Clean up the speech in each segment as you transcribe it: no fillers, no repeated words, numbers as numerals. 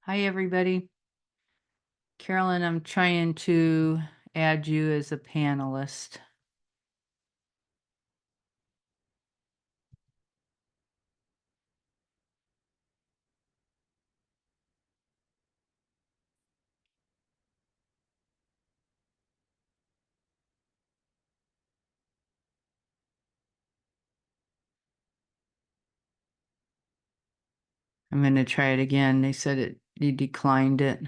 Hi, everybody. Carolyn, I'm trying to add you as a panelist. I'm going to try it again. They said you declined it.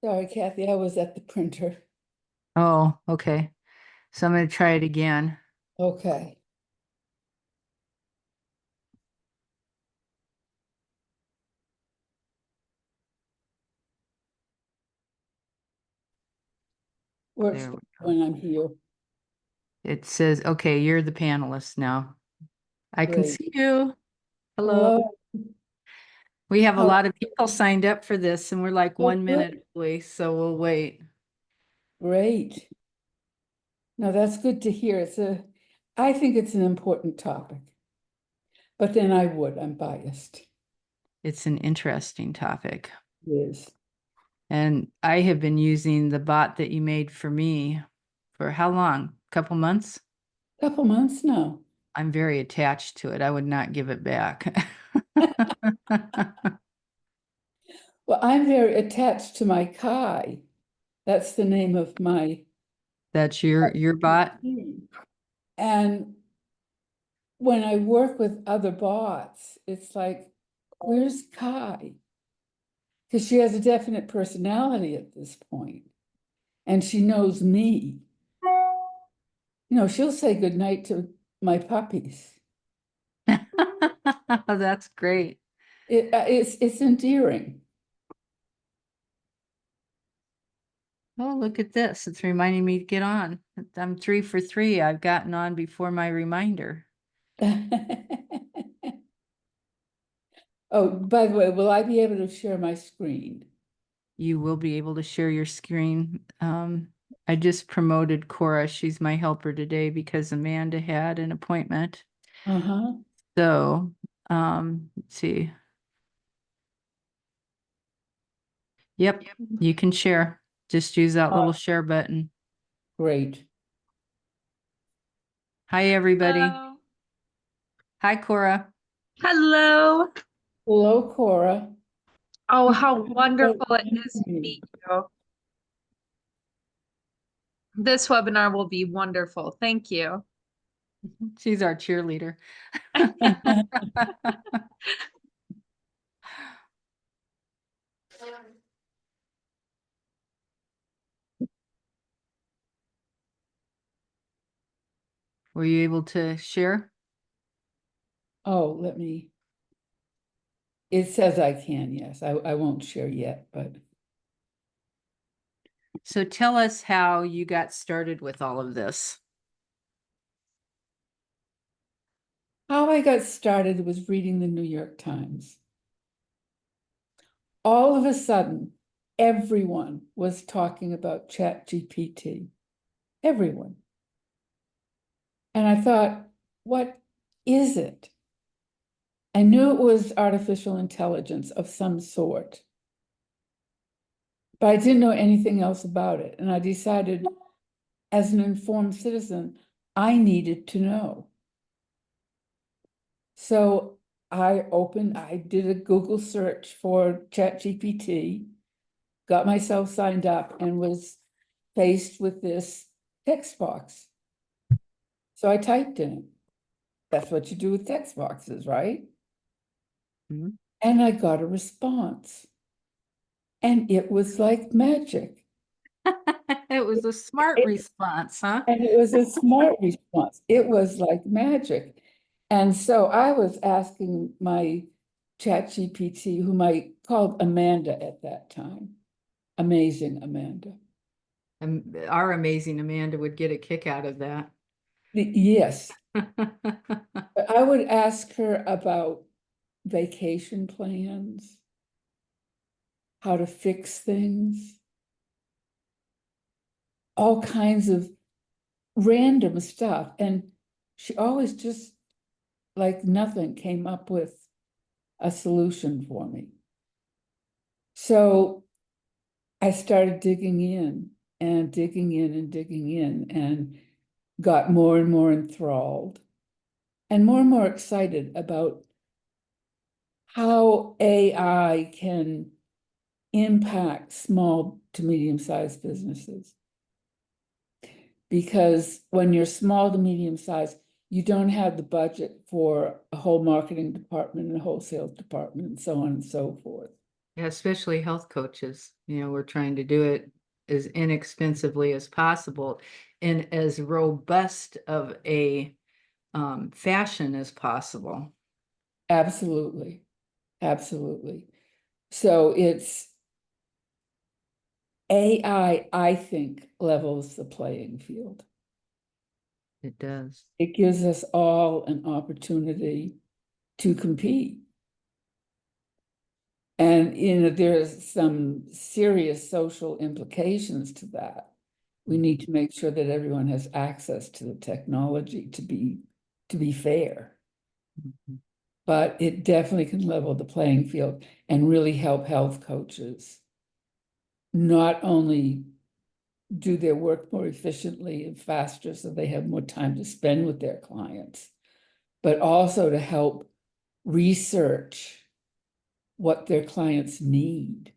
Sorry, Kathy, I was at the printer. Oh, okay. So I'm going to try it again. Okay. Works There we go. when I'm here. It says, okay, you're the panelist now. I can Great. see you. Hello. Hello. We have a How? lot of people signed up for this and we're like Oh, 1 minute good. away, so we'll wait. Great. No, that's good to hear. I think it's an important topic, but then I'm biased. It's an interesting topic. It is. And I have been using the bot that you made for me for how long? Couple months? Couple months now. I'm very attached to it. I would not give it back. Well, I'm very attached to my Kai. That's the name of my That's your bot? team. And when I work with other bots, it's like, where's Kai? Because she has a definite personality at this point, and she knows me. She'll say goodnight to my puppies. That's great. It's endearing. Oh, look at this. It's reminding me to get on. I'm 3 for 3. I've gotten on before my reminder. Oh, by the way, will I be able to share my screen? You will be able to share your screen. I just promoted Cora. She's my helper today because Amanda had an appointment. Uh-huh. So, let's see. Yep, you can share. Just use that little share button. Great. Hi, everybody. Hello. Hi, Cora. Hello. Hello, Cora. Oh, You how don't wonderful it is to remember me. meet you. This webinar will be wonderful. Thank you. She's our cheerleader. Were you able to share? Oh, it says I can, yes. I won't share yet, but So tell us how you got started with all of this. how I got started was reading the New York Times. All of a sudden, everyone was talking about ChatGPT. Everyone. And I thought, what is it? I knew it was artificial intelligence of some sort, but I didn't know anything else about it. And I decided, as an informed citizen, I needed to know. So I did a Google search for ChatGPT, got myself signed up, and was faced with this text box. So I typed in it. That's what you do with text boxes, right? Mhm. And I got a response. And it was like magic. It was a smart It, response, huh? and it was a smart response. It was like magic. And so I was asking my chat GPT, whom I called Amanda at that time, amazing Amanda. And our amazing Amanda would get a kick out of that. Yes, but I would ask her about vacation plans, how to fix things, all kinds of random stuff. And she always just like nothing came up with a solution for me. So I started digging in and digging in and digging in and got more and more enthralled and more excited about how AI can impact small to medium-sized businesses. Because when you're small to medium-sized, you don't have the budget for a whole marketing department and a whole sales department and so on and so forth. Yeah, especially health coaches. We're trying to do it as inexpensively as possible in as robust of a fashion as possible. Absolutely, absolutely. So it's AI, I think, levels the playing field. It does. It gives us all an opportunity to compete. And there's some serious social implications to that. We need to make sure that everyone has access to the technology to be fair. Mhm. But it definitely can level the playing field and really help health coaches not only do their work more efficiently and faster so they have more time to spend with their clients, but also to help research what their clients need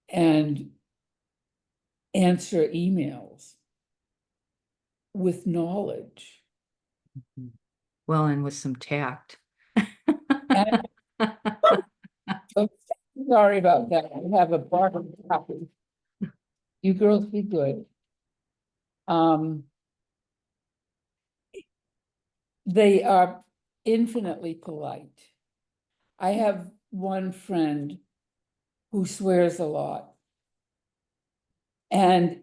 and answer emails with knowledge. Well, and with some tact. And oh, sorry about that. I have a barber copy. You girls be good. They are infinitely polite. I have one friend who swears a lot. And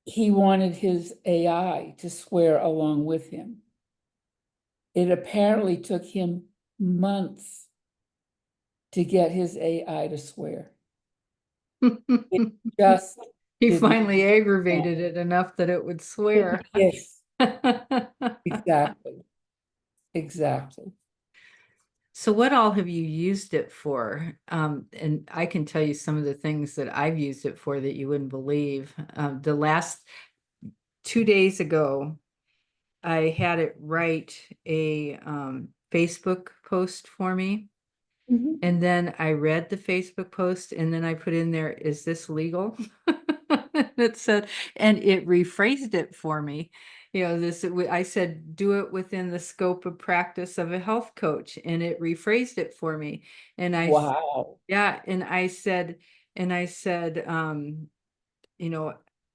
he wanted his AI to swear along with him. It apparently took him months to get his AI to swear. It just He did not. finally aggravated it enough that it would swear. Yes, exactly, exactly. So what all have you used it for? And I can tell you some of the things that I've used it for that you wouldn't believe. The last 2 days ago, I had it write a Facebook post for me. Mhm. And then I read the Facebook post and then I put in there, is this legal? It said, and it rephrased it for me. I said, do it within the scope of practice of a health coach. And it rephrased it for me. And Wow. yeah, and I said,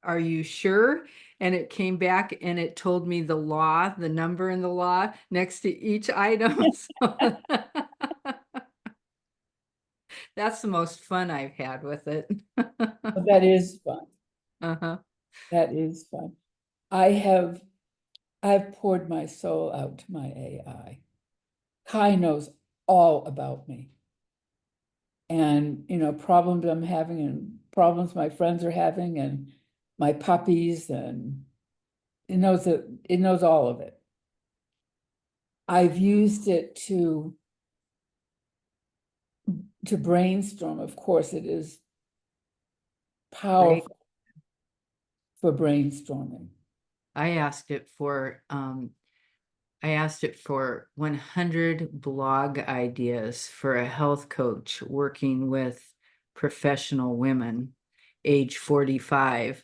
are you sure? And it came back and it told me the number in the law next to each item. So that's the most fun I've had with it. Well, that is fun. Uh-huh. That is fun. I've poured my soul out to my AI. Kai knows all about me. And, problems I'm having and problems my friends are having and my puppies and it knows all of it. I've used it to brainstorm. Of course, it is Great. powerful for brainstorming. I asked it for 100 blog ideas for a health coach working with professional women age 45,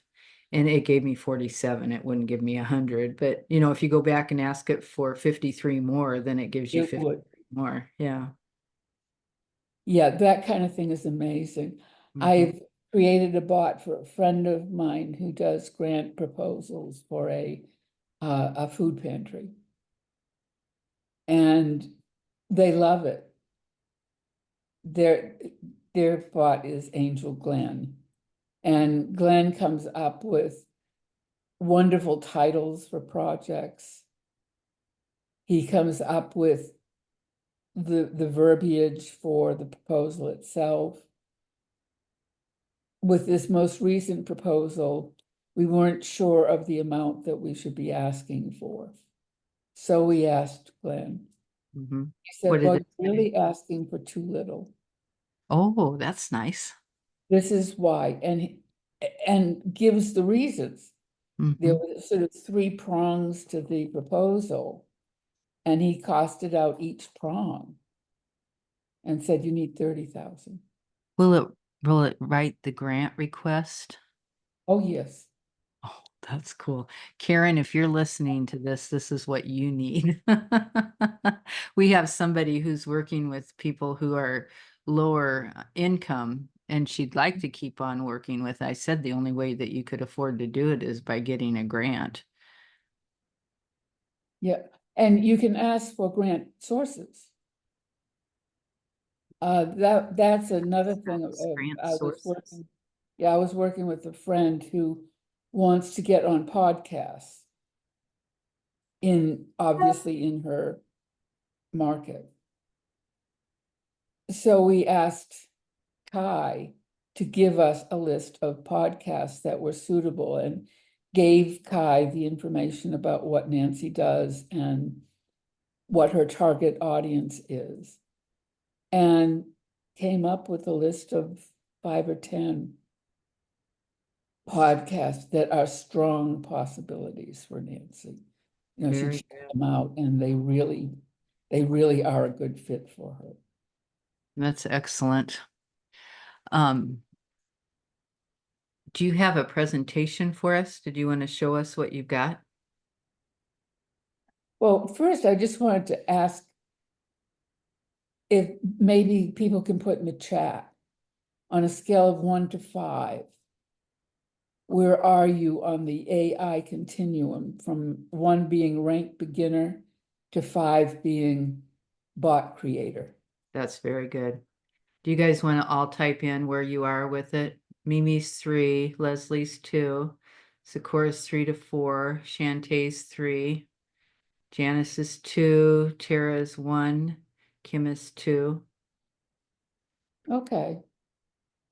and it gave me 47. It wouldn't give me 100, but if you go back and ask it for 53 more, then it gives you It 50 would. more. Yeah. Yeah, that kind of thing is amazing. Mhm. I've created a bot for a friend of mine who does grant proposals for a food pantry. And they love it. Their bot is Angel Glenn. And Glenn comes up with wonderful titles for projects. He comes up with the verbiage for the proposal itself. With this most recent proposal, we weren't sure of the amount that we should be asking for. So we asked Glenn. Mhm. He What said, did well, it you're say? really asking for too little. Oh, that's nice. This is why, and gives the reasons. There Mhm. were sort of three prongs to the proposal, and he costed out each prong and said, you need 30,000. Will it will it write the grant request? Oh, yes. Oh, that's cool. Karen, if you're listening to this, this is what you need. We have somebody who's working with people who are lower income, and she'd like to keep on working with. I said the only way that you could afford to do it is by getting a grant. Yeah, and you can ask for grant sources. That's another thing. Grant I was sources. working, yeah, I was working with a friend who wants to get on podcasts obviously in her market. So we asked Kai to give us a list of podcasts that were suitable and gave Kai the information about what Nancy does and what her target audience is. And came up with a list of 5 or 10 podcasts that are strong possibilities for Nancy. You know, she Very checked good. them out and they really are a good fit for her. That's excellent. Um, do you have a presentation for us? Did you want to show us what you've got? Well, first, I just wanted to ask if maybe people can put in the chat on a scale of 1 to 5, where are you on the AI continuum from 1 being ranked beginner to 5 being bot creator? That's very good. Do you guys want to all type in where you are with it? Mimi's 3, Leslie's 2, Sakura's 3 to 4, Shantae's 3, Janice is 2, Tara's 1, Kim is 2. Okay.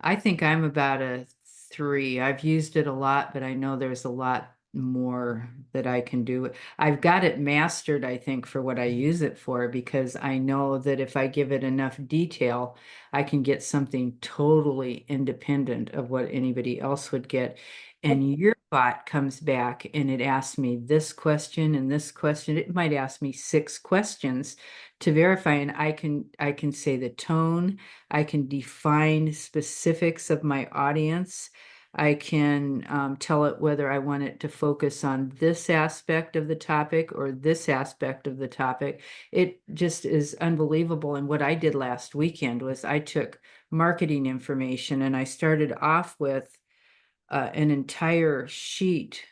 I think I'm about a 3. I've used it a lot, but I know there's a lot more that I can do. I've got it mastered, I think, for what I use it for, because I know that if I give it enough detail, I can get something totally independent of what anybody else would get. And your bot comes back and it asks me this question and this question. It might ask me 6 questions to verify, and I can say the tone. I can define specifics of my audience. I can tell it whether I want it to focus on this aspect of the topic or this aspect of the topic. It just is unbelievable. And what I did last weekend was I took marketing information and I started off with an entire sheet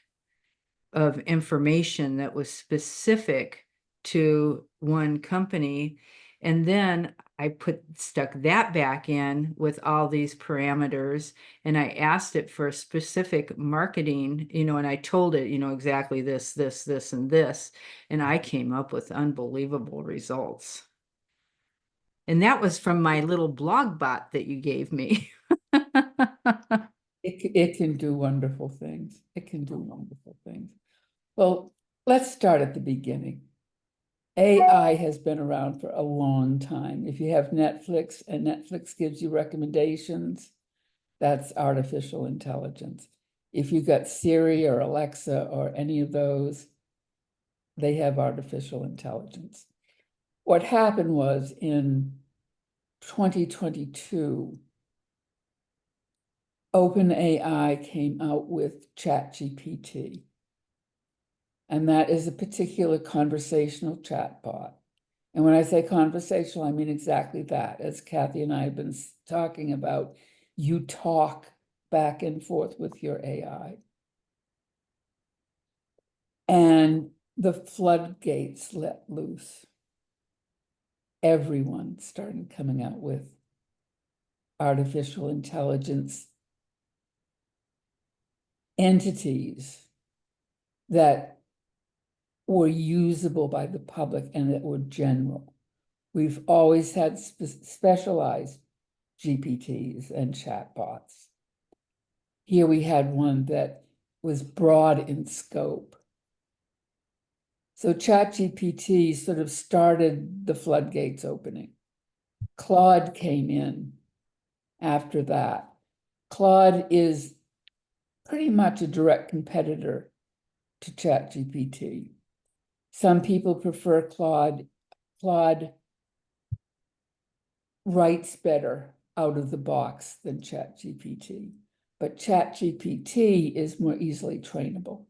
of information that was specific to one company. And then I stuck that back in with all these parameters and I asked it for a specific marketing, and I told it, exactly this, this, and this. And I came up with unbelievable results. And that was from my little blog bot that you gave me. It can do wonderful things. It can do wonderful things. Well, let's start at the beginning. AI has been around for a long time. If you have Netflix and Netflix gives you recommendations, that's artificial intelligence. If you got Siri or Alexa or any of those, they have artificial intelligence. What happened was in 2022, OpenAI came out with ChatGPT. And that is a particular conversational chatbot. And when I say conversational, I mean exactly that. As Kathy and I have been talking about, you talk back and forth with your AI. And the floodgates let loose. Everyone started coming out with artificial intelligence entities that were usable by the public and that were general. We've always had specialized GPTs and chatbots. Here we had one that was broad in scope. So ChatGPT sort of started the floodgates opening. Claude came in after that. Claude is pretty much a direct competitor to ChatGPT. Some people prefer Claude. Claude writes better out of the box than ChatGPT, but ChatGPT is more easily trainable.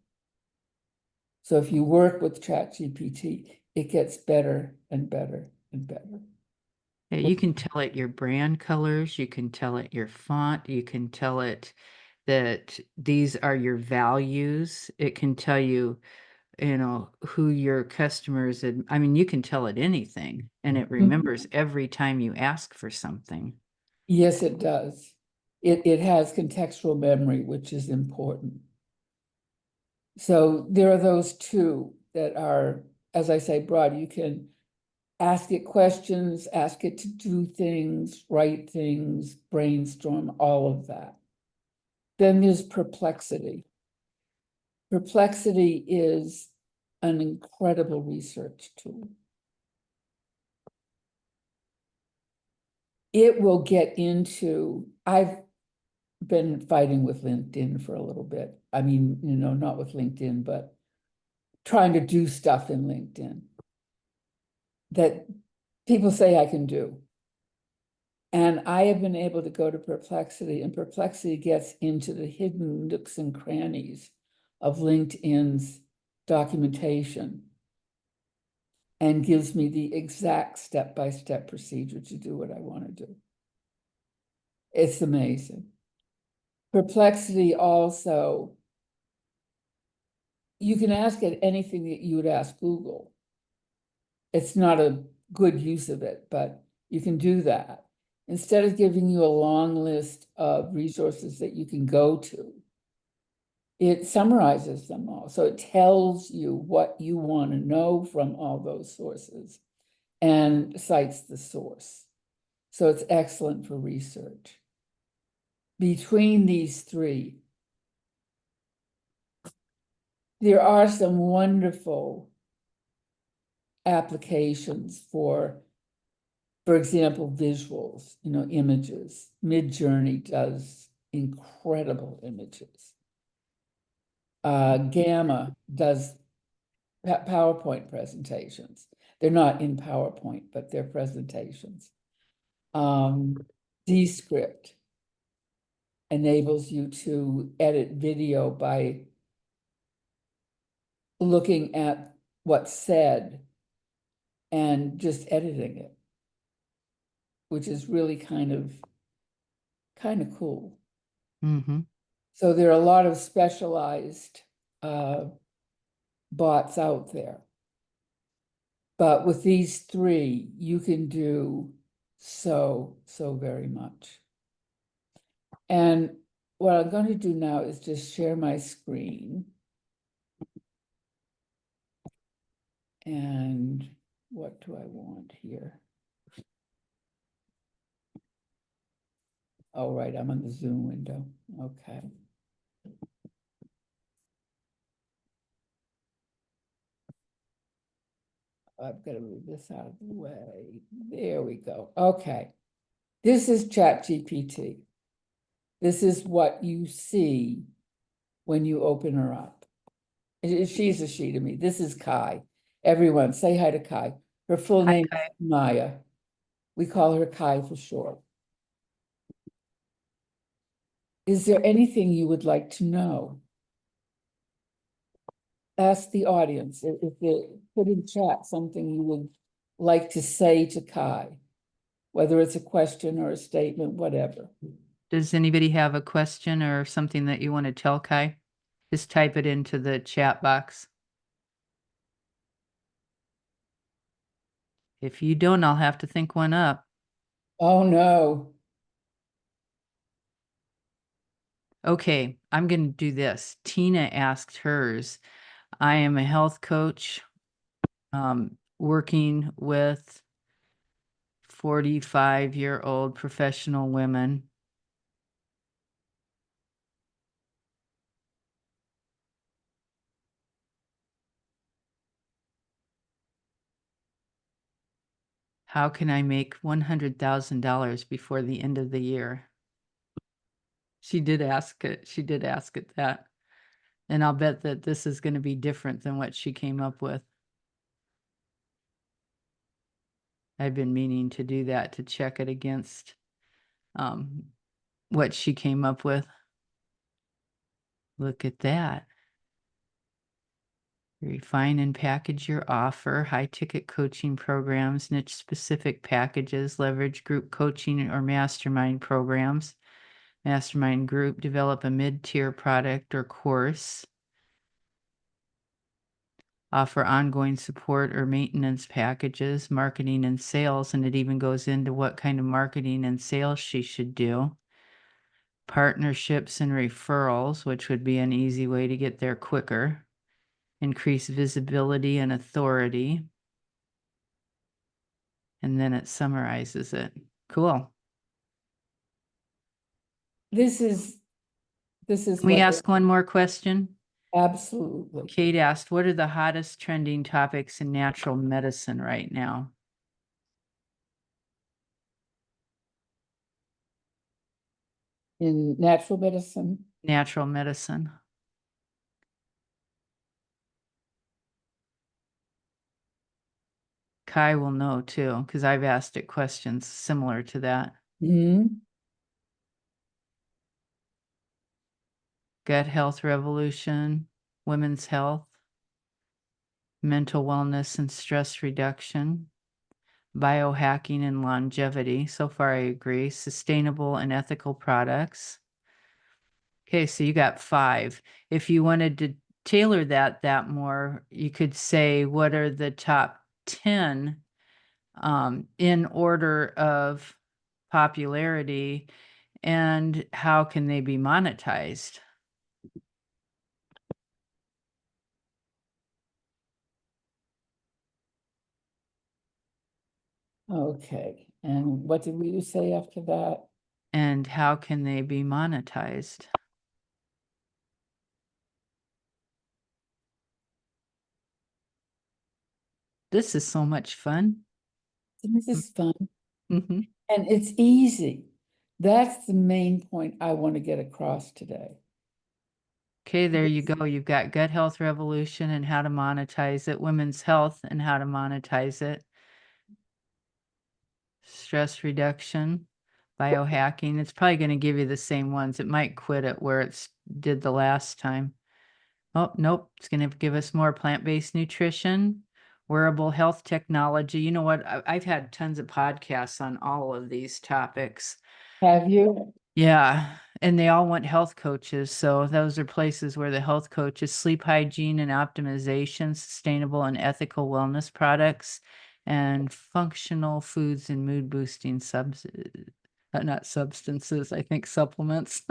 So if you work with ChatGPT, it gets better and better and better. Yeah, you can tell it your brand colors, you can tell it your font, you can tell it that these are your values. It can tell you, who your customers, and I mean, you can tell it anything, and it remembers every time you ask for something. Yes, it does. It has contextual memory, which is important. So there are those two that are, as I say, broad. You can ask it questions, ask it to do things, write things, brainstorm, all of that. Then there's Perplexity. Perplexity is an incredible research tool. It will get into, I've been fighting with LinkedIn for a little bit. I mean, not with LinkedIn, but trying to do stuff in LinkedIn that people say I can do. And I have been able to go to Perplexity, and Perplexity gets into the hidden nooks and crannies of LinkedIn's documentation and gives me the exact step-by-step procedure to do what I want to do. It's amazing. Perplexity also, you can ask it anything that you would ask Google. It's not a good use of it, but you can do that. Instead of giving you a long list of resources that you can go to, it summarizes them all. So it tells you what you want to know from all those sources and cites the source. So it's excellent for research. Between these three, there are some wonderful applications for example, visuals, images. Midjourney does incredible images. Gamma does PowerPoint presentations. They're not in PowerPoint, but they're presentations. Descript enables you to edit video by looking at what's said and just editing it, which is really kind of cool. Mm-hmm. So there are a lot of specialized bots out there. But with these three, you can do so very much. And what I'm going to do now is just share my screen. And what do I want here? Oh, right, I'm on the Zoom window. Okay. I've got to move this out of the way. There we go. Okay. This is ChatGPT. This is what you see when you open her up. She's a she to me. This is Kai. Everyone say hi to Kai. Her full Hi, name Kai. is Maya. We call her Kai for short. Is there anything you would like to know? Ask the audience if they put in chat something you would like to say to Kai, whether it's a question or a statement, whatever. Does anybody have a question or something that you want to tell Kai? Just type it into the chat box. If you don't, I'll have to think one up. Oh, no. Okay, I'm going to do this. Tina asked hers. I am a health coach, working with 45-year-old professional women. How can I make $100,000 before the end of the year? She did ask it. She did ask it that. And I'll bet that this is going to be different than what she came up with. I've been meaning to do that to check it against what she came up with. Look at that. Refine and package your offer, high ticket coaching programs, niche specific packages, leverage group coaching or mastermind programs. Mastermind group, develop a mid-tier product or course. Offer ongoing support or maintenance packages, marketing and sales, and it even goes into what kind of marketing and sales she should do. Partnerships and referrals, which would be an easy way to get there quicker. Increase visibility and authority. And then it summarizes it. Cool. This is Can we what ask one more question? absolutely. Kate asked, what are the hottest trending topics in natural medicine right now? In natural medicine, Natural medicine. Kai will know too, because I've asked it questions similar to that. Gut health revolution, women's health, mental wellness and stress reduction, biohacking and longevity. So far, I agree. Sustainable and ethical products. Okay, so you got 5. If you wanted to tailor that more, you could say, what are the top 10 in order of popularity, and how can they be monetized? okay. And what did we say after that? And how can they be monetized? This is so much fun. This is fun Mm-hmm. and it's easy. That's the main point I want to get across today. Okay, there you go. You've got gut health revolution and how to monetize it, women's health and how to monetize it, stress reduction, biohacking. It's probably going to give you the same ones. It might quit it where it's did the last time. Oh, nope. It's going to give us more plant-based nutrition, wearable health technology. You know what? I've had tons of podcasts on all of these topics. Have you? Yeah, and they all want health coaches. So those are places where the health coaches, sleep hygiene and optimization, sustainable and ethical wellness products, and functional foods and mood boosting not substances, I think supplements.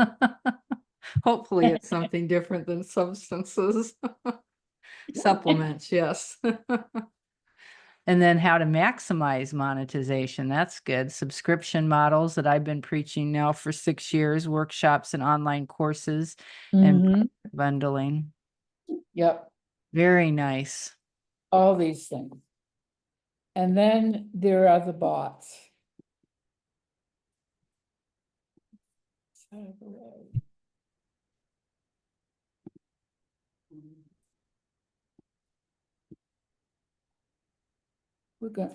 Hopefully it's something different than substances. Supplements, yes. And then how to maximize monetization. That's good. Subscription models that I've been preaching now for 6 years, workshops and online courses and Mhm. bundling. Yep, Very nice. all these things. And then there are the bots.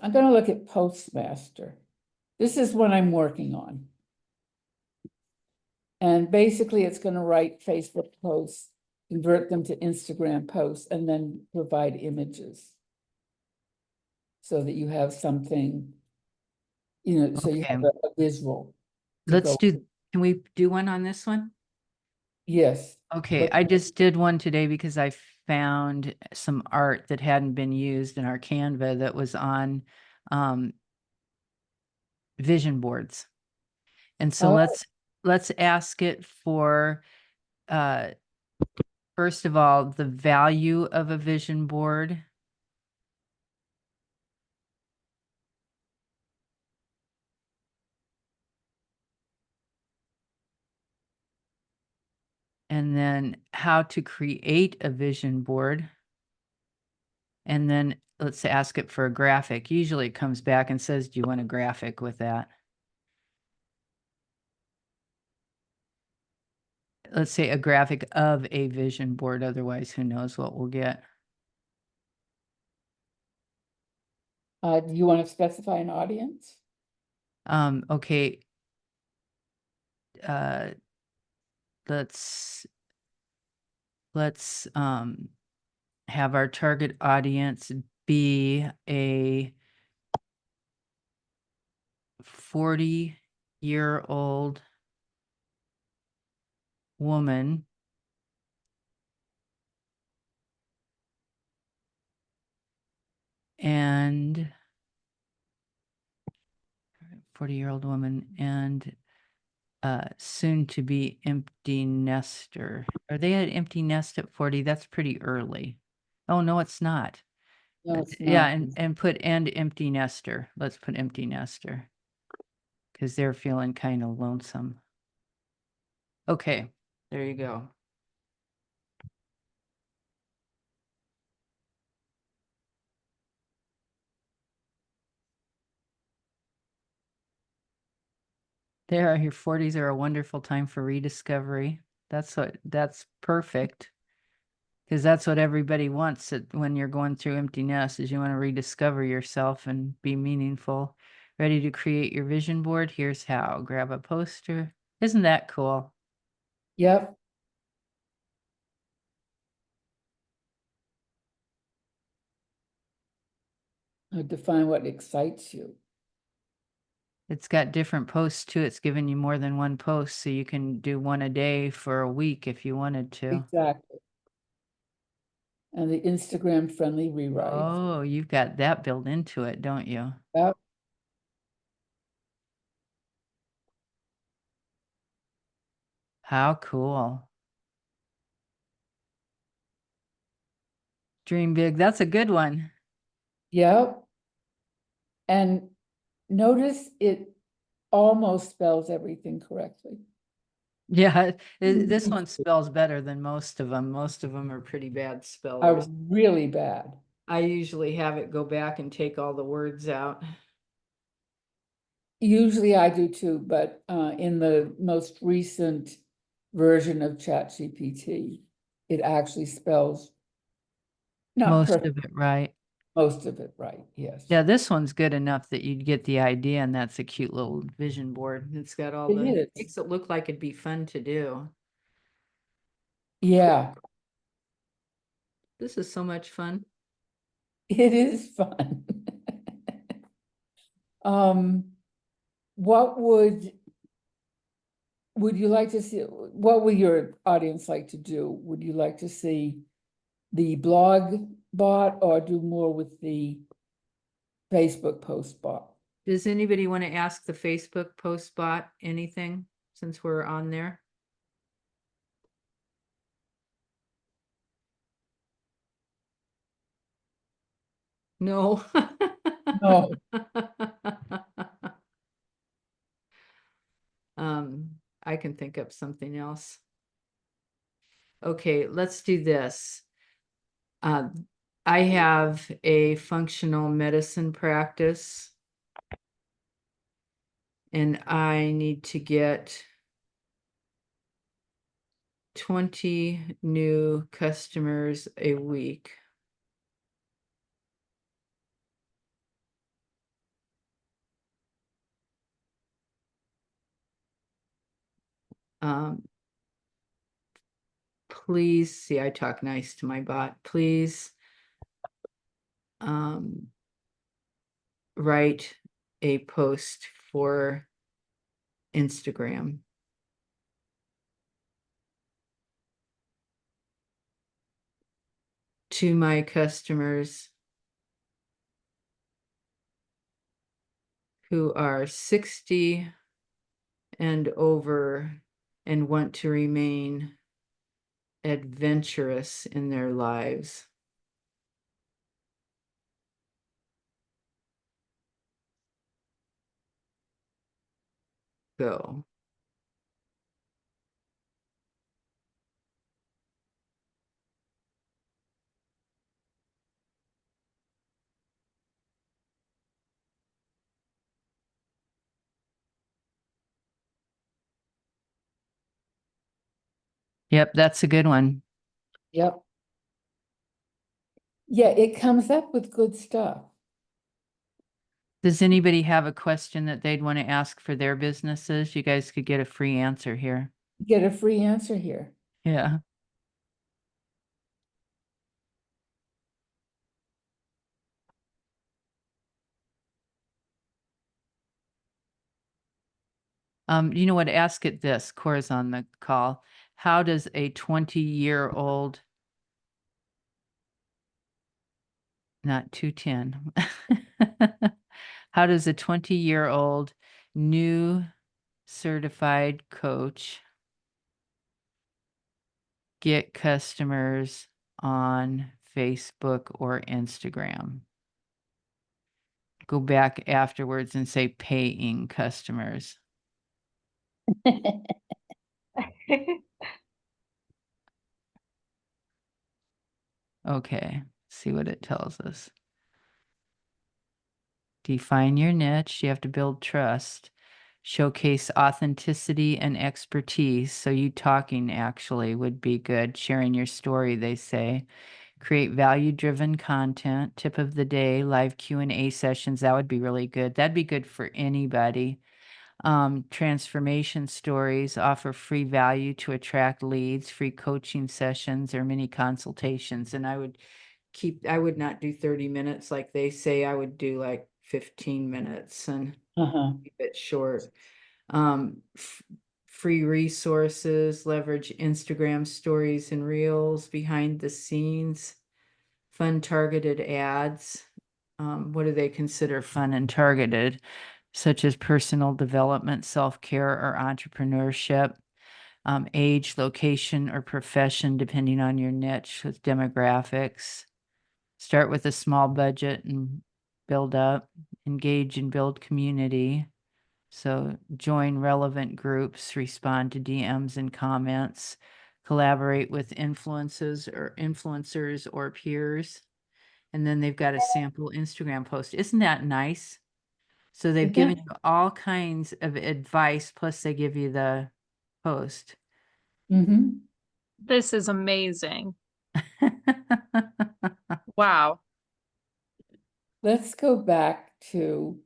I'm gonna look at Postmaster. This is what I'm working on. And basically, it's gonna write Facebook posts, convert them to Instagram posts, and then provide images. So that you have something, so you Okay. have a visual. to Let's go- can we do one on this one? Yes. Okay, What- I just did one today because I found some art that hadn't been used in our Canva that was on vision boards. And so Oh. let's ask it for first of all, the value of a vision board. And then how to create a vision board. And then let's ask it for a graphic. Usually it comes back and says, do you want a graphic with that? Let's say a graphic of a vision board. Otherwise, who knows what we'll get. Do you want to specify an audience? Okay. Let's have our target audience be a 40-year-old woman and 40-year-old woman and soon to be empty nester. Are they at empty nest at 40? That's pretty early. Oh, no, it's not. No, it's Yeah, not. and put end empty nester. Let's put empty nester because they're feeling kind of lonesome. Okay, there you go. There, your 40s are a wonderful time for rediscovery. That's perfect. Because that's what everybody wants when you're going through empty nest is you want to rediscover yourself and be meaningful. Ready to create your vision board? Here's how. Grab a poster. Isn't that cool? Yep. Define what excites you. It's got different posts too. It's giving you more than one post, so you can do one a day for a week if you wanted to. Exactly. And the Instagram friendly rewrites. Oh, you've got that built into it, don't you? Yep. How cool. Dream big. That's a good one. Yep. And notice it almost spells everything correctly. Yeah, this one spells better than most of them. Most of them are pretty bad Are spellers. really bad. I usually have it go back and take all the words out. Usually I do too, but in the most recent version of ChatGPT, it actually spells not Most perfect, of it right. most of it right, yes. Yeah, this one's good enough that you'd get the idea, and that's a cute little vision board. It's got all It the is. makes it look like it'd be fun to do. Yeah, This is so much fun. it is fun. What would you like to see? What would your audience like to do? Would you like to see the blog bot or do more with the Facebook post bot? Does anybody want to ask the Facebook post bot anything since we're on there? No. No. I can think of something else. Okay, let's do this. I have a functional medicine practice, and I need to get 20 new customers a week. Please see, I talk nice to my bot. Please write a post for Instagram. To my customers who are 60 and over and want to remain adventurous in their lives. Go. Yep, that's a good one. Yep. Yeah, it comes up with good stuff. Does anybody have a question that they'd want to ask for their businesses? You guys could get a free answer here. Get a free answer here. Yeah. You know what? Ask it this. Cora's on the call. How does a 20-year-old, not 210, how does a 20-year-old new certified coach get customers on Facebook or Instagram? Go back afterwards and say paying customers. Okay, see what it tells us. Define your niche. You have to build trust. Showcase authenticity and expertise. So you talking actually would be good. Sharing your story, they say. Create value-driven content. Tip of the day, live Q&A sessions. That would be really good. That'd be good for anybody. Transformation stories. Offer free value to attract leads. Free coaching sessions or mini consultations. And I would not do 30 minutes like they say. I would do like 15 minutes and keep it short. Free resources, leverage Instagram stories and reels, behind the scenes, fun targeted ads. What do they consider fun and targeted? Such as personal development, self-care, or entrepreneurship. Age, location, or profession, depending on your niche with demographics. Start with a small budget and build up. Engage and build community. So join relevant groups, respond to DMs and comments, collaborate with influencers or peers. And then they've got a sample Instagram post. Isn't that nice? So they've given you all kinds of advice, plus they give you the post. Mm-hmm. This is amazing. Wow. Let's go back to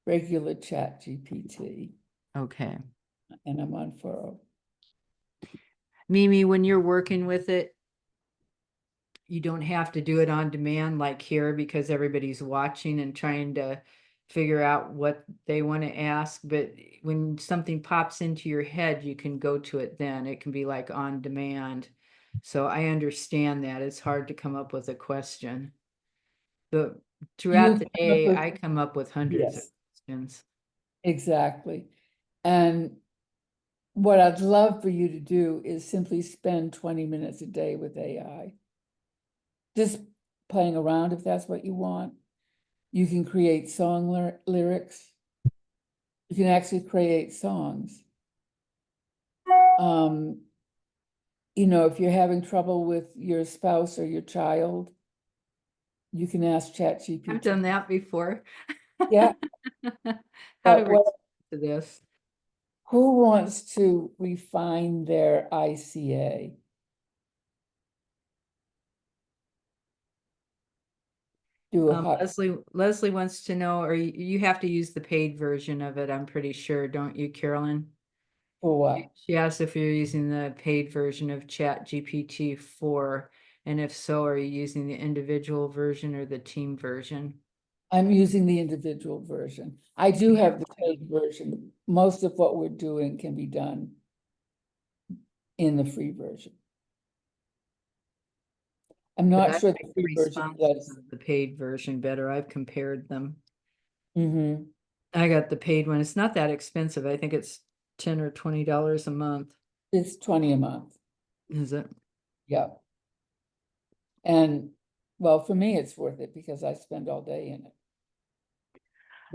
regular Chat GPT, Okay. and I'm on for Mimi, when you're working with it, you don't have to do it on demand like here because everybody's watching and trying to figure out what they want to ask. But when something pops into your head, you can go to it then. It can be like on demand. So I understand that. It's hard to come up with a question. But throughout the day, I come up with hundreds of yes, questions. exactly. And what I'd love for you to do is simply spend 20 minutes a day with AI. Just playing around if that's what you want. You can create song lyrics. You can actually create songs. You know, if you're having trouble with your spouse or your child, you can ask ChatGPT. I've done that before. Yeah. How to But respond to this? who wants to refine their ICA? Do a hot Leslie wants to know, or you have to use the paid version of it, I'm pretty sure, don't you, Carolyn? for what? She asked if you're using the paid version of Chat GPT 4, and if so, are you using the individual version or the team version? I'm using the individual version. I do have the paid version. Most of what we're doing can be done in the free version. I'm But not I sure like the the free version responses does. of the paid version better. I've compared them. Mm-hmm. I got the paid one. It's not that expensive. I think it's $10 or $20 a month. It's 20 a month. Is it? Yeah. And well, for me, it's worth it because I spend all day in it.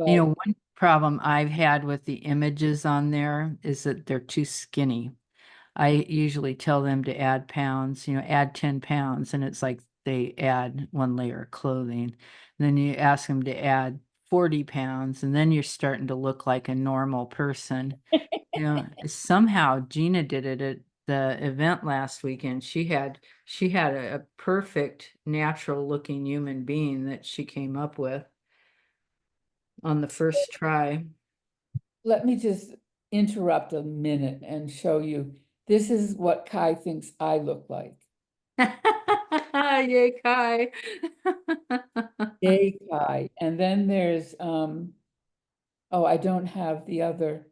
You know, But one problem I've had with the images on there is that they're too skinny. I usually tell them to add pounds, add 10 pounds, and it's like they add one layer of clothing. Then you ask them to add 40 pounds, and then you're starting to look like a normal person. Somehow Gina did it at the event last weekend. She had a perfect natural looking human being that she came up with on the first try. let me just interrupt a minute and show you. This is what Kai thinks I look like. Yay, Kai. Yay, Kai. And then there's oh, I don't have the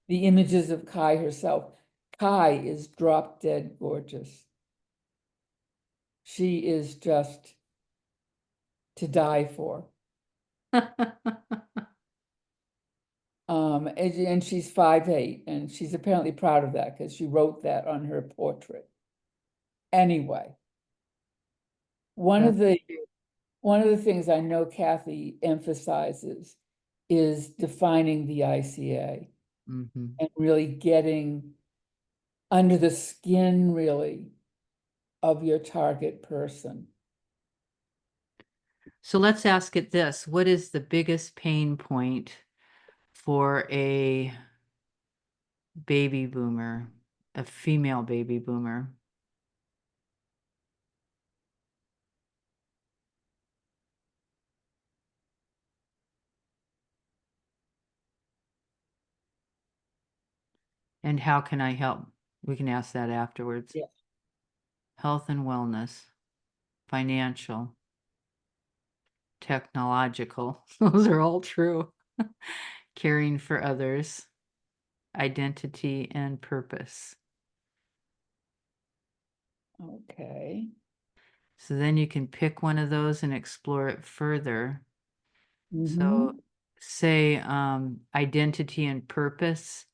images of Kai herself. Kai is drop dead gorgeous. She is just to die for. And she's 5'8", and she's apparently proud of that because she wrote that on her portrait. Anyway, one of the things I know Kathy emphasizes is defining the ICA Mhm. and really getting under the skin, really, of your target person. So let's ask it this. What is the biggest pain point for a baby boomer, a female baby boomer? And how can I help? We can ask that afterwards. Yeah. Health and wellness, financial, technological. Those are all true. Caring for others, identity and purpose. Okay. So then you can pick one of those and explore it further. So Mhm. say identity and purpose.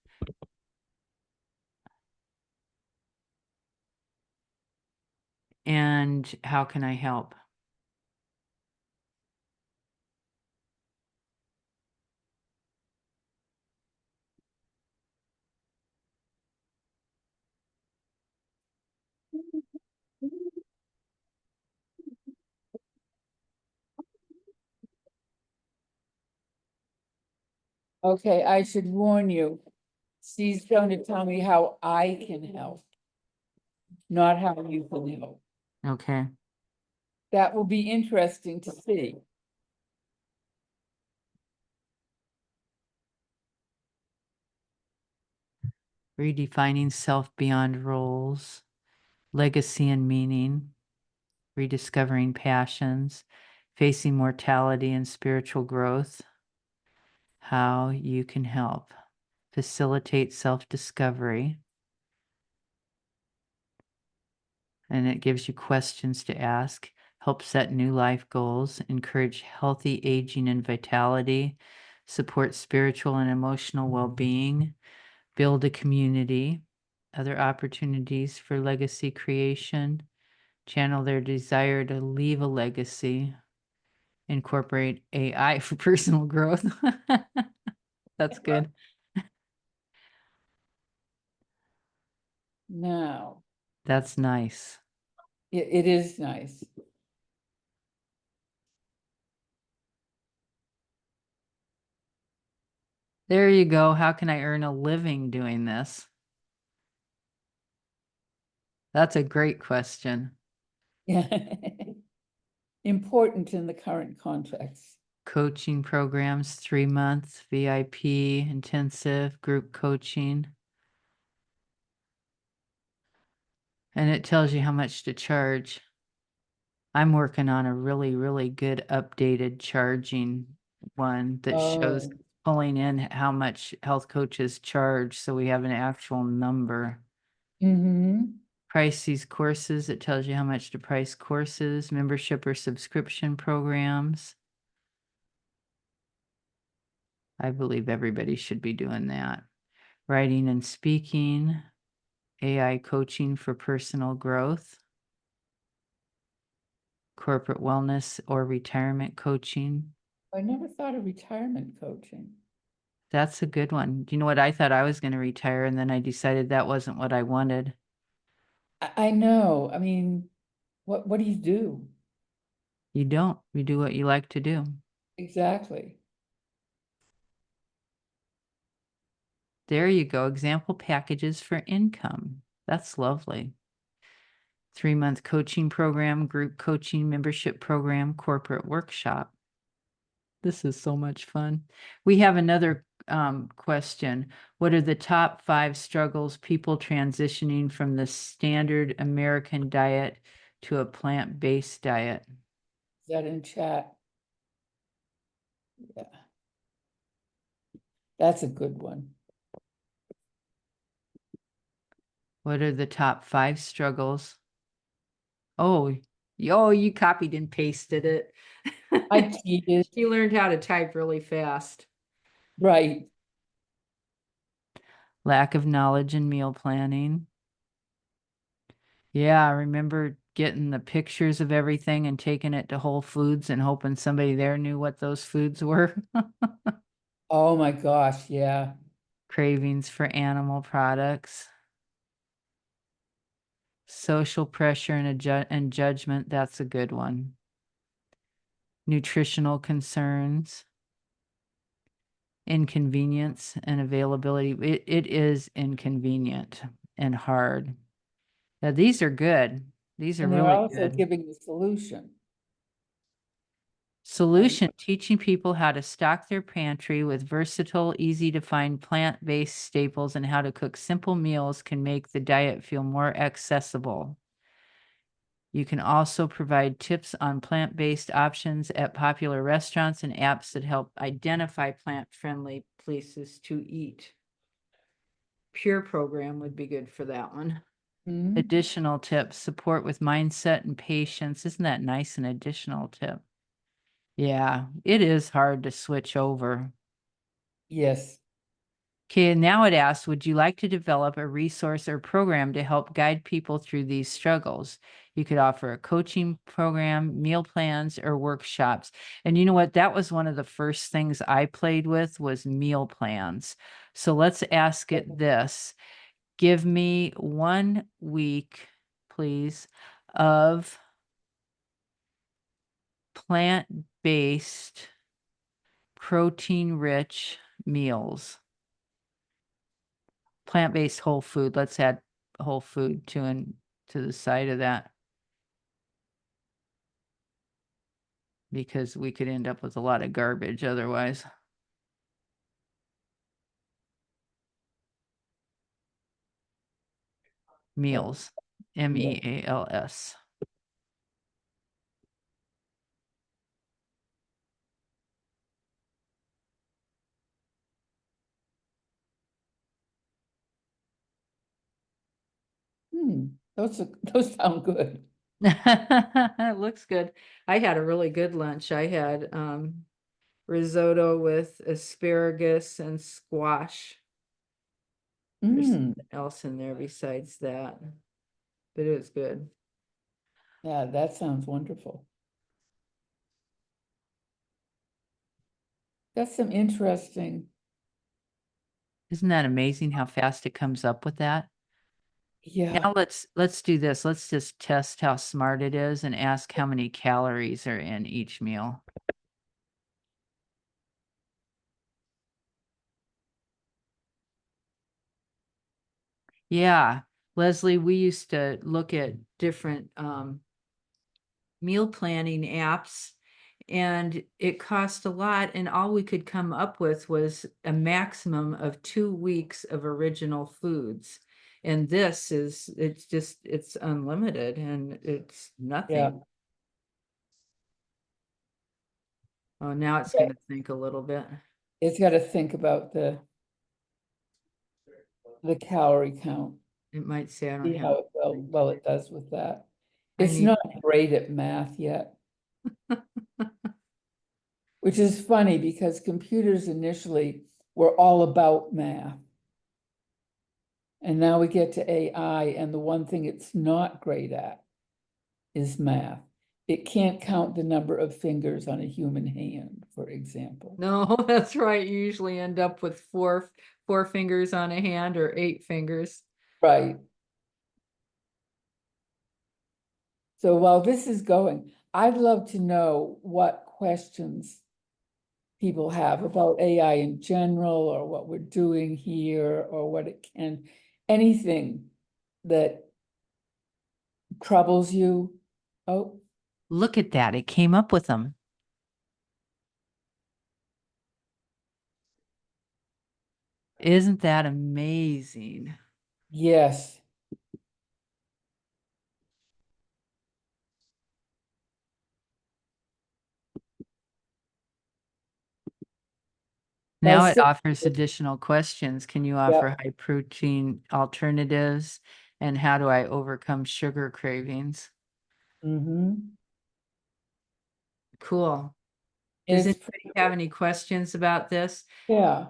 And how can I help? Okay, I should warn you. She's going to tell me how I can help, not how you can help. Okay. That will be interesting to see. Redefining self beyond roles, legacy and meaning, rediscovering passions, facing mortality and spiritual growth. How you can help. Facilitate self-discovery. And it gives you questions to ask. Help set new life goals. Encourage healthy aging and vitality. Support spiritual and emotional well-being. Build a community. Other opportunities for legacy creation. Channel their desire to leave a legacy. Incorporate AI for personal growth. That's good. Now, That's nice. it is nice. There you go. How can I earn a living doing this? That's a great question. Yeah. Important in the current context. Coaching programs, 3 months, VIP, intensive, group coaching. And it tells you how much to charge. I'm working on a really, really good updated charging one that shows Oh. pulling in how much health coaches charge so we have an actual number. Mm-hmm. Price these courses. It tells you how much to price courses, membership or subscription programs. I believe everybody should be doing that. Writing and speaking. AI coaching for personal growth, corporate wellness or retirement coaching. I never thought of retirement coaching. That's a good one. Do you know what? I thought I was going to retire and then I decided that wasn't what I wanted. I know, I mean, what do you do? You don't. You do what you like to do. Exactly. There you go. Example packages for income. That's lovely. 3-month coaching program, group coaching membership program, corporate workshop. This is so much fun. We have another question. What are the top 5 struggles people transitioning from the standard American diet to a plant-based diet? Is that in chat? Yeah. That's a good one. What are the top 5 struggles? Oh, you copied and pasted it. I cheated, She learned how to type really fast. right. Lack of knowledge in meal planning. Yeah, I remember getting the pictures of everything and taking it to Whole Foods and hoping somebody there knew what those foods were. Oh my gosh, yeah. Cravings for animal products. Social pressure and judgment. That's a good one. Nutritional concerns. Inconvenience and availability. It is inconvenient and hard. Now, these are good. These are And they're really also good. giving the solution. Solution, teaching people how to stock their pantry with versatile, easy to find plant-based staples and how to cook simple meals can make the diet feel more accessible. You can also provide tips on plant-based options at popular restaurants and apps that help identify plant-friendly places to eat. Pure program would be good for that one. Mhm. Additional tips, support with mindset and patience. Isn't that nice? An additional tip. Yeah, it is hard to switch over. Yes. Okay, and now it asks, would you like to develop a resource or program to help guide people through these struggles? You could offer a coaching program, meal plans, or workshops. And you know what? That was one of the first things I played with was meal plans. So let's ask it this. Give me 1 week, please, of plant-based, protein-rich meals. Plant-based whole food. Let's add whole food to the side of that. Because we could end up with a lot of garbage otherwise. Meals. MEALS. Those sound good. It looks good. I had a really good lunch. I had risotto with asparagus and squash. There's Mm, something else in there besides that, but it was good. yeah, that sounds wonderful. That's some interesting, Isn't that amazing how fast it comes up with that? yeah. Now let's do this. Let's just test how smart it is and ask how many calories are in each meal. Yeah, Leslie, we used to look at different meal planning apps and it cost a lot and all we could come up with was a maximum of 2 weeks of original foods. And this is, it's unlimited and it's Yeah. nothing. Oh, now it's Okay. going to think a little bit. It's got to think about the calorie count. It might say I don't See have how anything. well it does with that. I It's need not great at math yet. Which is funny because computers initially were all about math. And now we get to AI, and the one thing it's not great at is math. It can't count the number of fingers on a human hand, for example. No, that's right. You usually end up with four fingers on a hand or 8 fingers. Right. So while this is going, I'd love to know what questions people have about AI in general, or what we're doing here, or what it can, anything that troubles you. Oh, Look at that. It came up with them. Isn't that amazing? yes. Now, Now it offers additional questions. Can you offer yeah, high protein alternatives? And how do I overcome sugar cravings? mhm. Cool. Does It's anybody have any questions about this? yeah.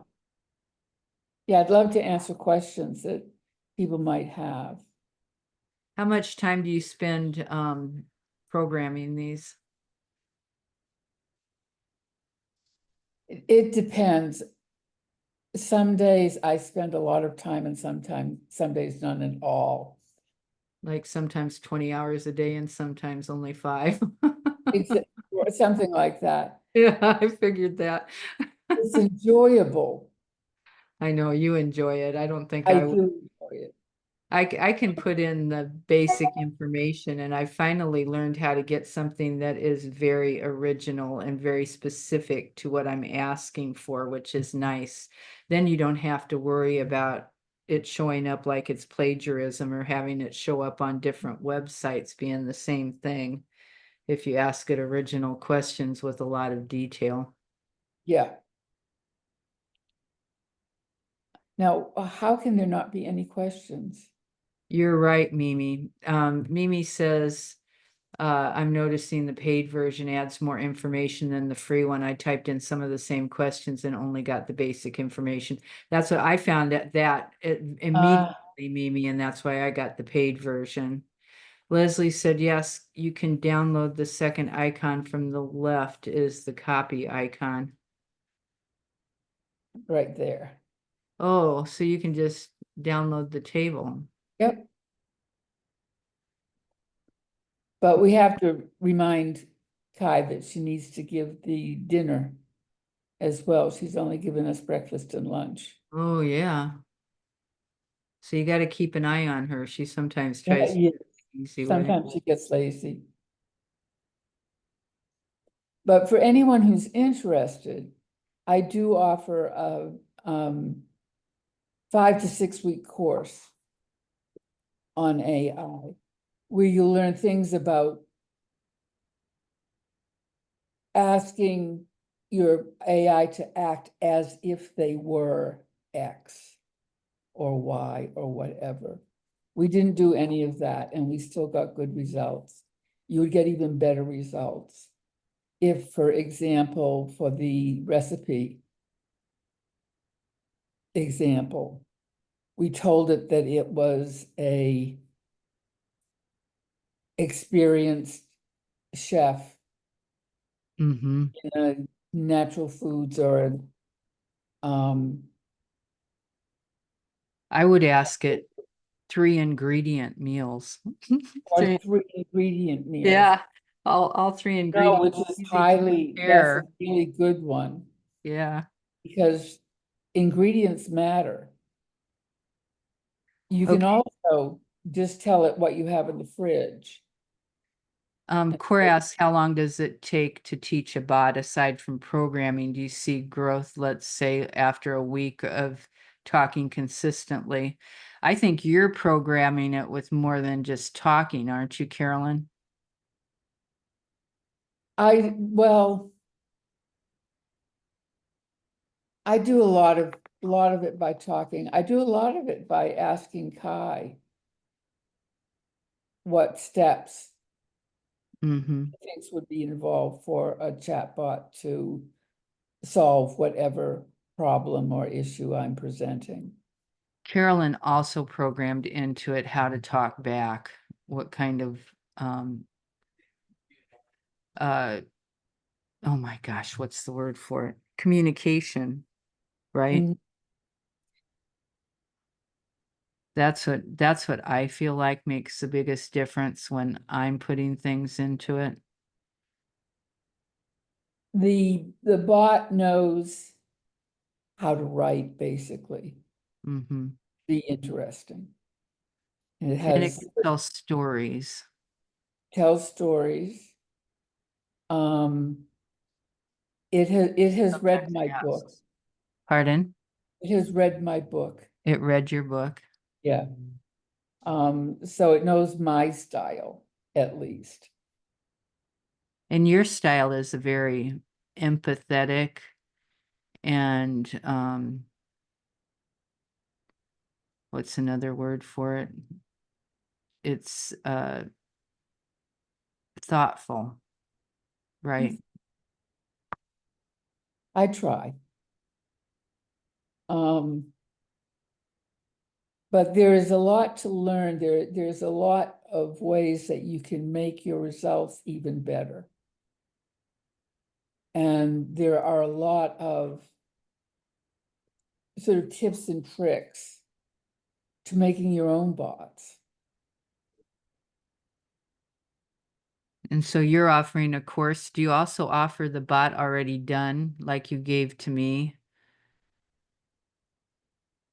Yeah, I'd love to answer questions that people might have. How much time do you spend programming these? It depends. Some days I spend a lot of time, and some days none at all. Like sometimes 20 hours a day and sometimes only 5. It's something like that. Yeah, I figured that. It's enjoyable. I know you enjoy it. I don't think I I would. do enjoy it. I can put in the basic information, and I finally learned how to get something that is very original and very specific to what I'm asking for, which is nice. Then you don't have to worry about it showing up like it's plagiarism or having it show up on different websites being the same thing if you ask it original questions with a lot of detail. Yeah. Now, how can there not be any questions? You're right, Mimi. Mimi says, I'm noticing the paid version adds more information than the free one. I typed in some of the same questions and only got the basic information. That's what I found immediately, Mimi, and that's why I got the paid version. Leslie said, yes, you can download the second icon from the left is the copy icon. Right there. Oh, so you can just download the table. Yep. But we have to remind Kai that she needs to give the dinner as well. She's only given us breakfast and lunch. Oh, yeah. So you got to keep an eye on her. She sometimes Yeah, tries to yeah. take the easy way. Sometimes she gets lazy. But for anyone who's interested, I do offer a 5 to 6 week course on AI, where you learn things about asking your AI to act as if they were X or Y or whatever. We didn't do any of that, and we still got good results. You would get even better results if, for example, for the recipe example, we told it that it was a experienced chef Mm-hmm. in a natural foods or I would ask it 3 ingredient meals. or Three, 3 ingredient meals. yeah, all 3 No, ingredients. which is Easy to highly, that's a compare. really good one, Yeah. because ingredients matter. You can Okay. also just tell it what you have in the fridge. Cora asks, how long does it take to teach a bot aside from programming? Do you see growth, let's say, after a week of talking consistently? I think you're programming it with more than just talking, aren't you, Carolyn? Well, I do a lot of it by talking. I do a lot of it by asking Kai what steps Mm-hmm. he thinks would be involved for a chatbot to solve whatever problem or issue I'm presenting. Carolyn also programmed into it how to talk back, what kind of, uh, oh my gosh, what's the word for it? Communication, right? Mm, That's what I feel like makes the biggest difference when I'm putting things into it. The bot knows how to write, basically. Mm-hmm. Be interesting. And it And it has can tell stories. tells stories. Um, it has read Sometimes my it book. asks. Pardon? It has read my book. It read your book. Yeah. So it knows my style, at least. And your style is a very empathetic and what's another word for it? It's thoughtful, right? I try. But there is a lot to learn. There's a lot of ways that you can make your results even better. And there are a lot of sort of tips and tricks to making your own bots. And so you're offering a course. Do you also offer the bot already done like you gave to me?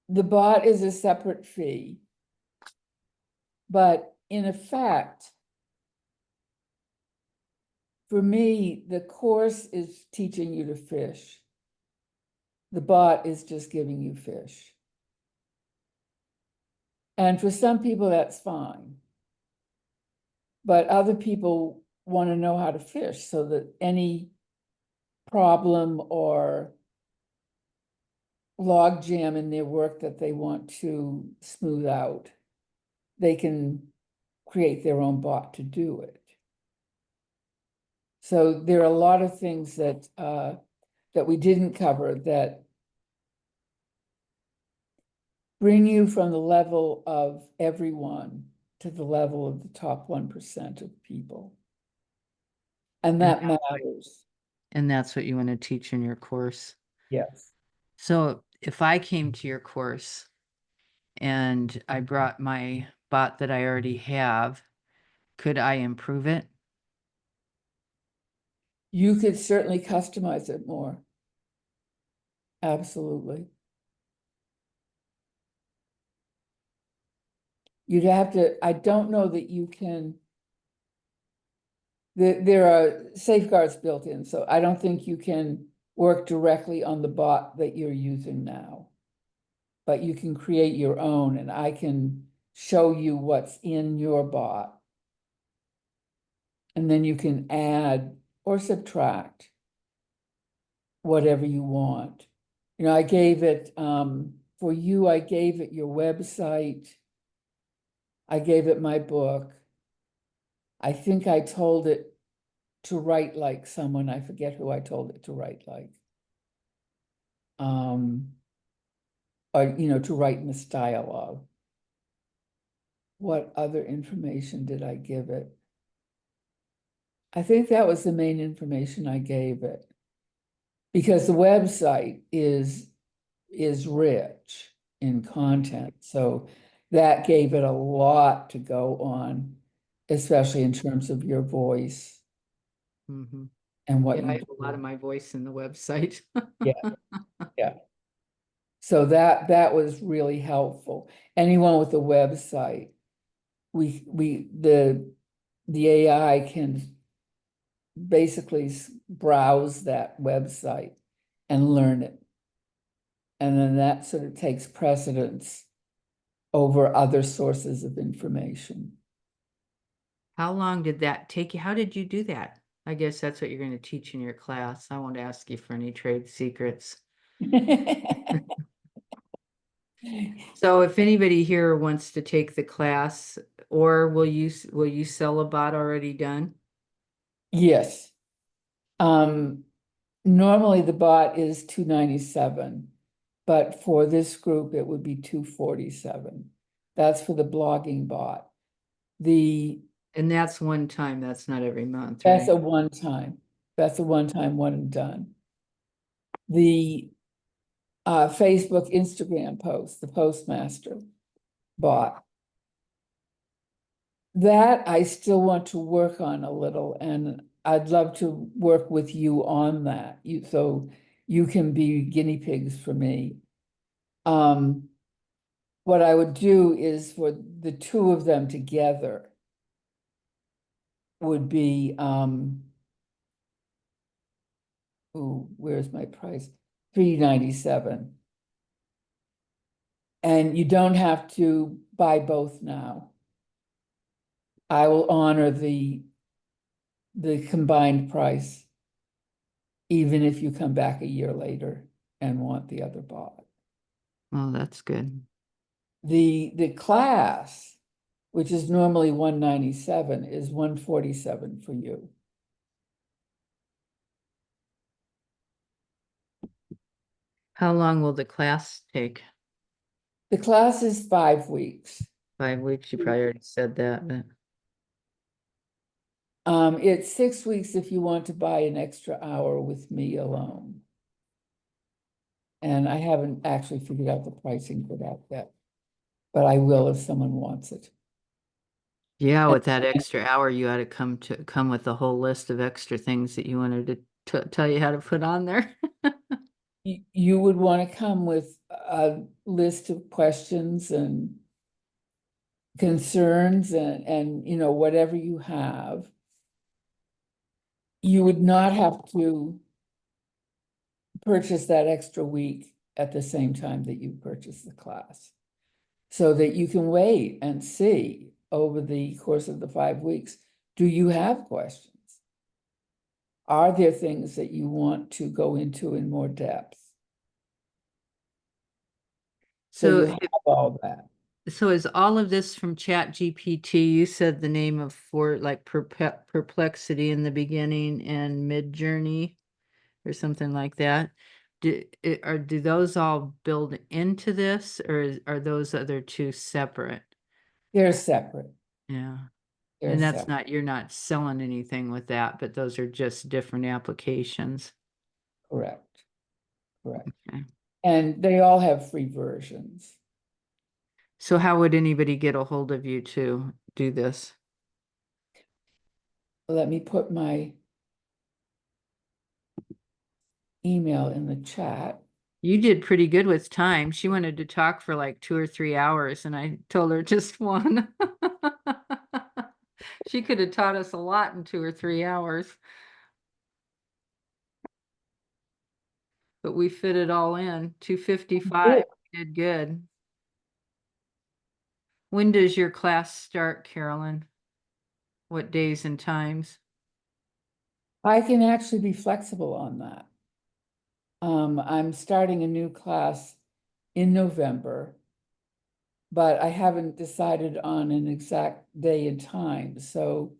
The bot is a separate fee. But in effect, for me, the course is teaching you to fish. The bot is just giving you fish. And for some people, that's fine. But other people want to know how to fish so that any problem or log jam in their work that they want to smooth out, they can create their own bot to do it. So there are a lot of things that that we didn't cover that bring you from the level of everyone to the level of the top 1% of people. And that matters. And that's what you want to teach in your course. Yes. So if I came to your course and I brought my bot that I already have, could I improve it? You could certainly customize it more. Absolutely. You'd have to, I don't know that you can, there are safeguards built in, so I don't think you can work directly on the bot that you're using now. But you can create your own, and I can show you what's in your bot. And then you can add or subtract whatever you want. You know, I gave it, for you, I gave it your website. I gave it my book. I think I told it to write like someone, I forget who I told it to write like. Or, you know, to write in the style of. What other information did I give it? I think that was the main information I gave it. Because the website is rich in content, so that gave it a lot to go on, especially in terms of your voice Mm-hmm. and what Yeah, I you have a lot of do. my voice in the website. Yeah, yeah. So that was really helpful. Anyone with a website, the AI can basically browse that website and learn it. And then that sort of takes precedence over other sources of information. How long did that take you? How did you do that? I guess that's what you're going to teach in your class. I won't ask you for any trade secrets. So if anybody here wants to take the class, or will you sell a bot already done? Yes. Normally the bot is $297, but for this group, it would be $247. That's for the blogging bot. And that's one time, that's not every month, That's right? a one-time, one and done. The Facebook, Instagram post, the Postmaster bot. That I still want to work on a little, and I'd love to work with you on that. So you can be guinea pigs for me. What I would do is for the two of them together would be, ooh, where's my price? $397. And you don't have to buy both now. I will honor the combined price, even if you come back a year later and want the other bot. Oh, that's good. The class, which is normally $197, is $147 for you. How long will the class take? The class is 5 weeks. 5 weeks? You probably already said that, but It's 6 weeks if you want to buy an extra hour with me alone. And I haven't actually figured out the pricing for that yet, but I will if someone wants it. yeah, with that extra hour, you ought to come with a whole list of extra things that you wanted to tell you how to put on there. You would want to come with a list of questions and concerns and you know, whatever you have. You would not have to purchase that extra week at the same time that you purchase the class. So that you can wait and see over the course of the 5 weeks, do you have questions? Are there things that you want to go into in more depth? So you have all that. So is all of this from Chat GPT? You said the name of like Perplexity in the beginning and Midjourney or something like that. Do those all build into this, or are those other two separate? They're separate. Yeah. They're And that's separate. you're not selling anything with that, but those are just different applications. Correct. Correct. Okay. And they all have free versions. So how would anybody get a hold of you to do this? Let me put my email in the chat. You did pretty good with time. She wanted to talk for like 2 or 3 hours, and I told her just one. She could have taught us a lot in 2 or 3 hours. But we fit it all in. 2:55. We did good. When does your class start, Carolyn? What days and times? I can actually be flexible on that. I'm starting a new class in November, but I haven't decided on an exact day and time. So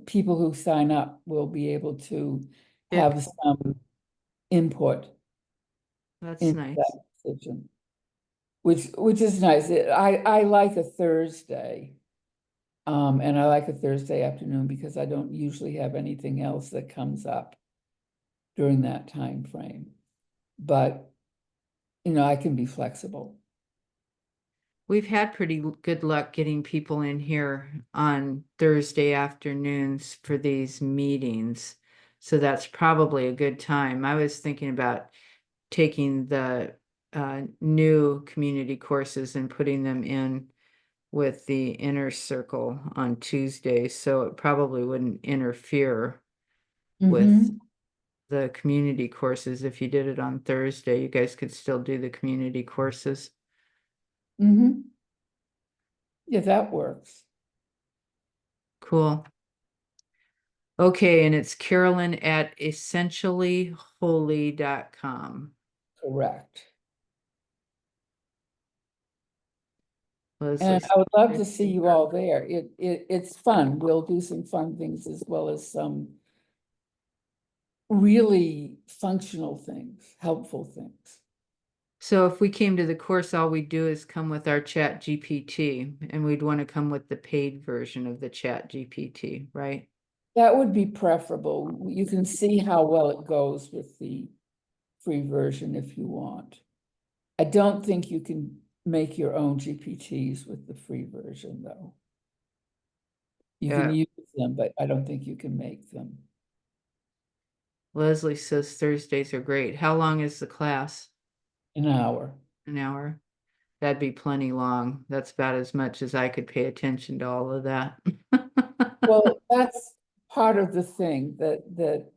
people who sign up will be able to have some input That's in nice. that decision, which is nice. I like a Thursday. And I like a Thursday afternoon because I don't usually have anything else that comes up during that time frame. But, you know, I can be flexible. We've had pretty good luck getting people in here on Thursday afternoons for these meetings. So that's probably a good time. I was thinking about taking the new community courses and putting them in with the inner circle on Tuesday. So it probably wouldn't interfere with the community courses. If you did it on Thursday, you guys could still do the community courses. Yeah, that works. Cool. Okay, and it's Carolyn at essentiallyholy.com. Correct. Leslie. And I would love to see you all there. It's fun. We'll do some fun things as well as some really functional things, helpful things. So if we came to the course, all we'd do is come with our Chat GPT, and we'd want to come with the paid version of the Chat GPT, right? That would be preferable. You can see how well it goes with the free version if you want. I don't think you can make your own GPTs with the free version, though. You can use them, but I don't think you can make them. Leslie says Thursdays are great. How long is the class? An hour. An hour? That'd be plenty long. That's about as much as I could pay attention to all of that. Well, that's part of the thing that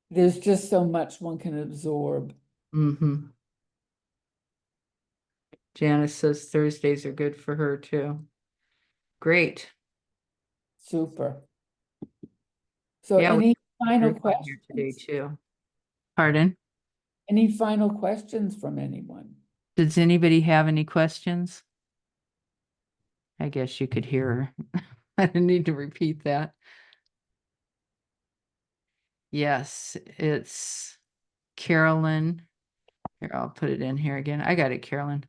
there's just so much one can absorb. Mm-hmm. Janice says Thursdays are good for her too. Great. Super. So Yeah, we any have a final group on here today questions? too. Pardon? Any final questions from anyone? Does anybody have any questions? I guess you could hear her. I didn't need to repeat that. Yes, it's Carolyn. Here, I'll put it in here again. I got it, Carolyn.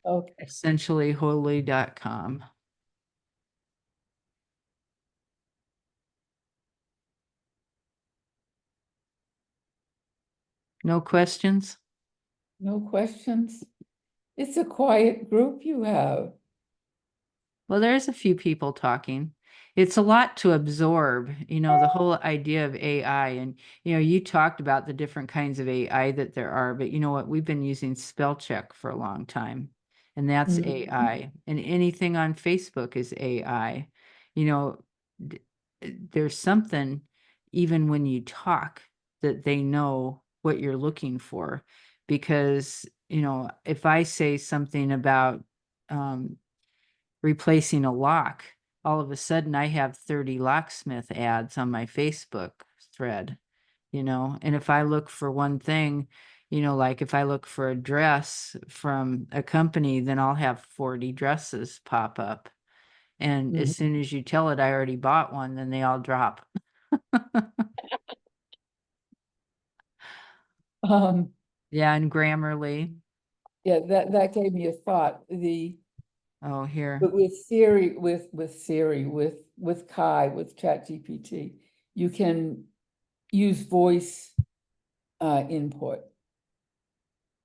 Okay. Essentiallyholy.com. No questions? No questions? It's a quiet group you have. Well, there's a few people talking. It's a lot to absorb, the whole idea of AI. And, you talked about the different kinds of AI that there are, but you know what? We've been using spell check for a long time, and that's Mhm. AI. And anything on Facebook is AI. You know, there's something, even when you talk, that they know what you're looking for. Because, if I say something about, replacing a lock, all of a sudden I have 30 locksmith ads on my Facebook thread, and if I look for one thing, like if I look for a dress from a company, then I'll have 40 dresses pop up. And as Mhm. soon as you tell it I already bought one, then they all drop. Um, Yeah, and Grammarly. yeah, that gave me a thought. Oh, here. But with Siri, with Kai, with ChatGPT, you can use voice input.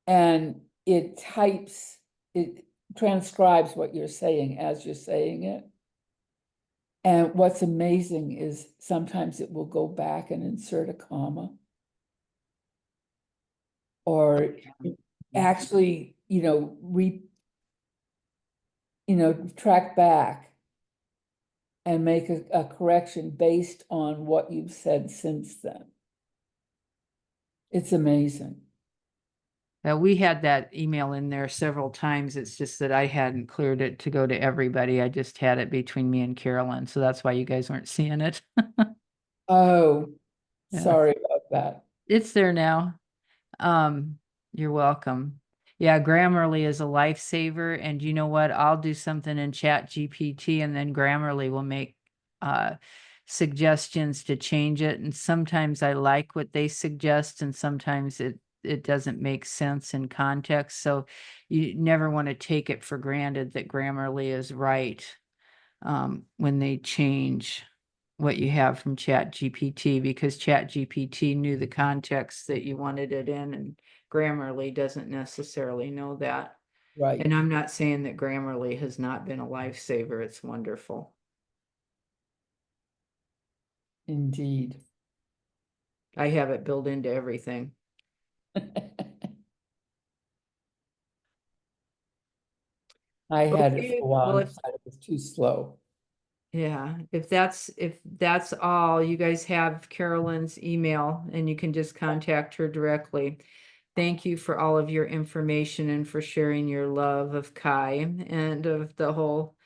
And it transcribes what you're saying as you're saying it. And what's amazing is sometimes it will go back and insert a comma. Or actually, track back and make a correction based on what you've said since then. It's amazing. We had that email in there several times. It's just that I hadn't cleared it to go to everybody. I just had it between me and Carolyn. So that's why you guys weren't seeing it. Oh, Yeah. sorry about that. It's there now. You're welcome. Yeah, Grammarly is a lifesaver. And you know what? I'll do something in Chat GPT, and then Grammarly will make suggestions to change it. And sometimes I like what they suggest, and sometimes it doesn't make sense in context. So you never want to take it for granted that Grammarly is right when they change what you have from Chat GPT, because Chat GPT knew the context that you wanted it in, and Grammarly doesn't necessarily know that. Right, And I'm not saying that Grammarly has not been a lifesaver. It's wonderful. indeed. I have it built into everything. I had it for Okay, a while well, and decided it was too slow. yeah, if that's all, you guys have Carolyn's email and you can just contact her directly. Thank you for all of your information and for sharing your love of Kai and of the whole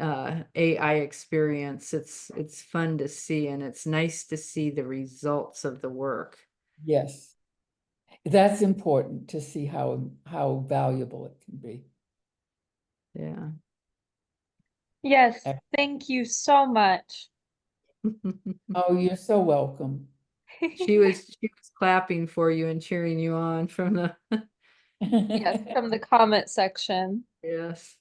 AI experience. It's fun to see, and it's nice to see the results of the work. Yes, that's important to see how valuable it can be. Yeah. Yes, thank you so much. Oh, you're so welcome. She was clapping for you and cheering you on from the Yes, from the comment section. Yes.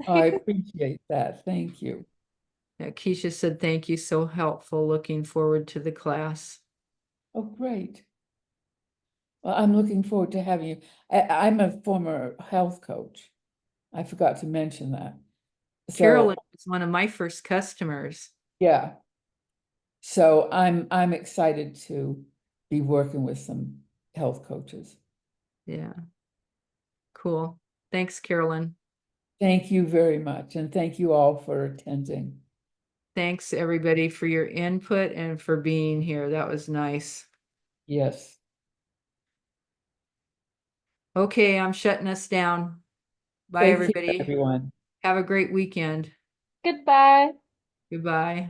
I appreciate that. Thank you. Yeah, Keisha said, thank you, so helpful. Looking forward to the class. Oh, great. Well, I'm looking forward to having you. I'm a former health coach. I forgot to mention that. So, Carolyn was one of my first customers. yeah. So I'm excited to be working with some health coaches. Yeah. Cool. Thanks, Carolyn. Thank you very much, and thank you all for attending. Thanks, everybody, for your input and for being here. That was nice. Yes. Okay, I'm shutting us down. Bye, Thank you, everybody. everyone. Have a great weekend. Goodbye. Goodbye.